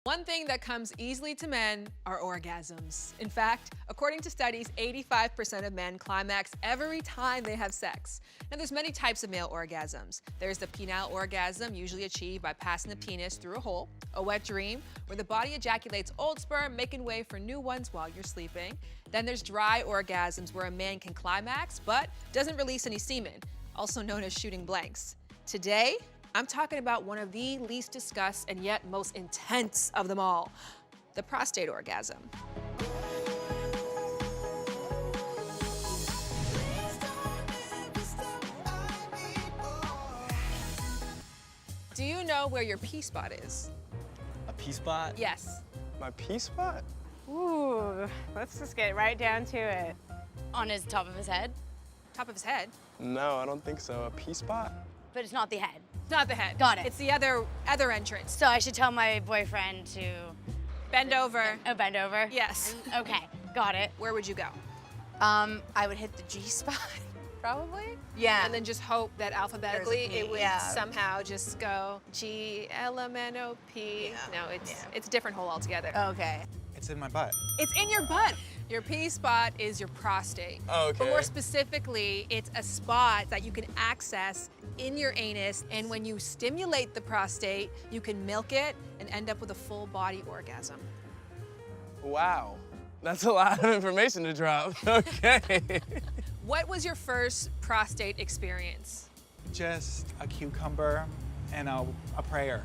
One thing that comes easily to men are orgasms. In fact, according to studies, 85% of men climax every time they have sex. Now, there's many types of male orgasms. There's the penile orgasm, usually achieved by passing the penis through a hole, a wet dream, where the body ejaculates old sperm, making way for new ones while you're sleeping. Then there's dry orgasms, where a man can climax, but doesn't release any semen, also known as shooting blanks. Today, I'm talking about one of the least discussed and yet most intense of them all, the prostate orgasm. Do you know where your P-spot is? A P-spot? Yes. My P-spot? Ooh, let's just get right down to it. On his top of his head, Top of his head. No, I don't think so. A P-spot? but it's not the head. It's not the head. Got it. It's the other entrance. So I should tell my boyfriend to Bend over. bend over? Yes. Okay, got it. Where would you go? I would hit the G spot, probably. Yeah. And then just hope that alphabetically There's a P, it would yeah. somehow just go G-L-M-N-O-P. Yeah. No, it's a different hole altogether. Okay. It's in my butt. It's in your butt. Your P-spot is your prostate. Okay. But more specifically, it's a spot that you can access in your anus, and when you stimulate the prostate, you can milk it and end up with a full body orgasm. Wow. That's a lot of information to drop. Okay. What was your first prostate experience? Just a cucumber and a prayer.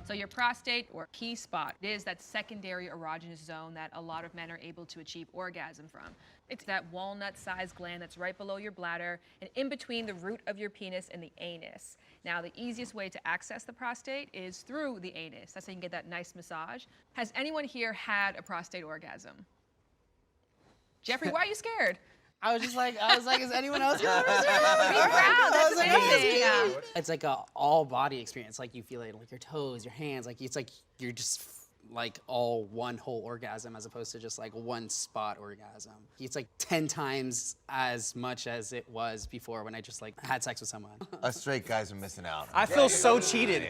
So your prostate or P-spot is that secondary erogenous zone that a lot of men are able to achieve orgasm from. It's that walnut-sized gland that's right below your bladder and in between the root of your penis and the anus. Now, the easiest way to access the prostate is through the anus. That's how you can get that nice massage. Has anyone here had a prostate orgasm? Jeffrey, why are you scared? I was like, is anyone else gonna Be proud, that's amazing. It's like a all body experience. Like you feel it, like your toes, your hands. Like it's like you're just like all one whole orgasm as opposed to just like one spot orgasm. It's like 10 times as much as it was before when I just like had sex with someone. Us straight guys are missing out. I feel so cheated.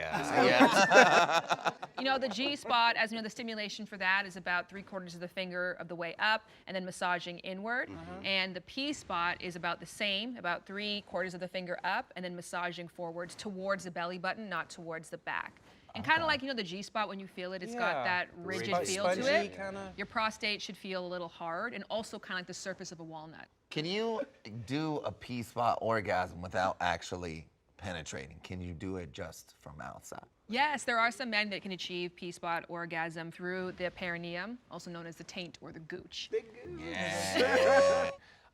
You know, the G-spot, as you know, the stimulation for that is about 3/4 of the finger of the way up and then massaging inward. And the P-spot is about the same, about 3/4 of the finger up and then massaging forwards towards the belly button, not towards the back. And kind of like, you know, the G-spot, when you feel it, it's got that rigid feel to it. Kinda. Your prostate should feel a little hard and also kind of like the surface of a walnut. Can you do a P-spot orgasm without actually penetrating? Can you do it just from outside? Yes, there are some men that can achieve P-spot orgasm through the perineum, also known as the taint or the gooch. Yeah.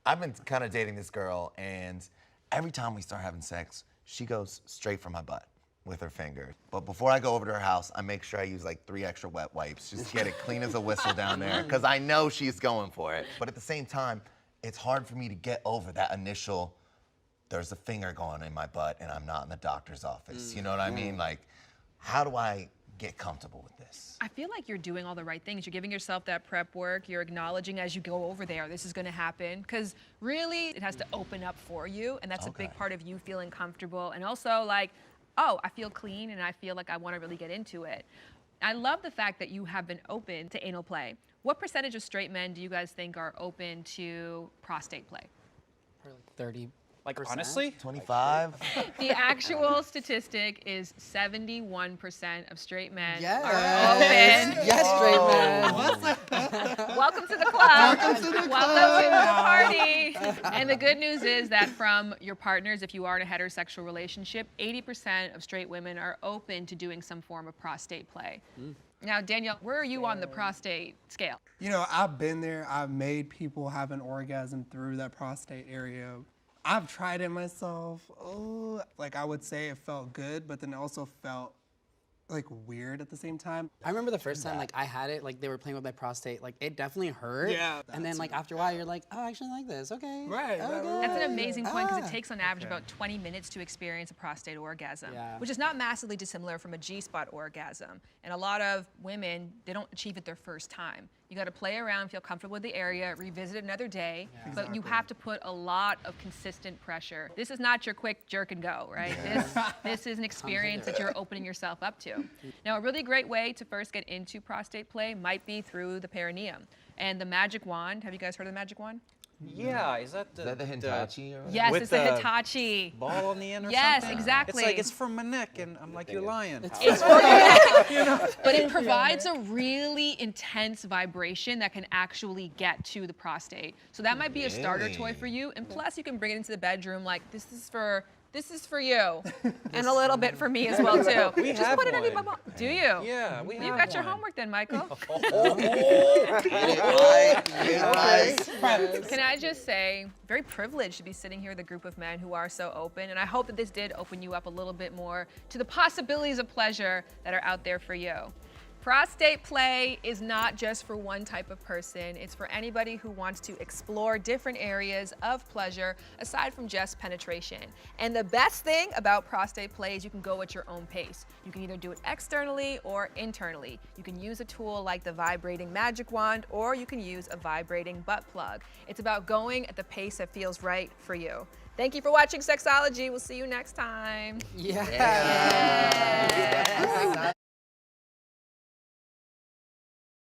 I've been kind of dating this girl, and every time we start having sex, she goes straight for my butt with her finger. But before I go over to her house, I make sure I use like 3 extra wet wipes just to get it clean as a whistle down there, because I know she's going for it. But at the same time, it's hard for me to get over that initial, there's a finger going in my butt and I'm not in the doctor's office. You know what I mean? Like, how do I get comfortable with this? I feel like you're doing all the right things. You're giving yourself that prep work. You're acknowledging as you go over there, this is gonna happen. Because really, it has to open up for you, and that's a big part of you feeling comfortable. And also like, oh, I feel clean and I feel like I wanna really get into it. I love the fact that you have been open to anal play. What percentage of straight men do you guys think are open to prostate play? Probably like 30. Like honestly? 25? The actual statistic is 71% of straight men Yes. are open. Yes, straight man. Welcome to the club. Welcome to the party. And the good news is that from your partners, if you are in a heterosexual relationship, 80% of straight women are open to doing some form of prostate play. Now, Danielle, where are you on the prostate scale? You know, I've been there. I've made people have an orgasm through that prostate area. I've tried it myself. Oh, like I would say it felt good, but then it also felt like weird at the same time. I remember the first time like I had it, like they were playing with my prostate, like it definitely hurt. Yeah. And then like after a while you're like, oh, I actually like this. Okay. Right, Okay. That's an amazing point because it takes on average about 20 minutes to experience a prostate orgasm, Yeah. which is not massively dissimilar from a G-spot orgasm. And a lot of women, they don't achieve it their first time. You got to play around, feel comfortable with the area, revisit it another day, but you have to put a lot of consistent pressure. This is not your quick jerk and go, right? This is an experience that you're opening yourself up to. Now, a really great way to first get into prostate play might be through the perineum. And the magic wand, have you guys heard of the magic wand? Yeah, is that the Hitachi? Or Yes, with it's the the Hitachi. ball on the end or Yes, something? exactly. It's like, it's for my neck, and I'm like, you're lying. It's for your neck. But it provides a really intense vibration that can actually get to the prostate. So that might be a starter toy for you. And plus, you can bring it into the bedroom like, this is for you, and a little bit for me as well too. We Just have put it under my one. Do you? Yeah, we have You've got your one. homework then, Michael. Yes. Can I just say, very privileged to be sitting here with a group of men who are so open, and I hope that this did open you up a little bit more to the possibilities of pleasure that are out there for you. Prostate play is not just for one type of person. It's for anybody who wants to explore different areas of pleasure aside from just penetration. And the best thing about prostate play is you can go at your own pace. You can either do it externally or internally. You can use a tool like the vibrating magic wand, or you can use a vibrating butt plug. It's about going at the pace that feels right for you. Thank you for watching Sexology. We'll see you next time. Yeah.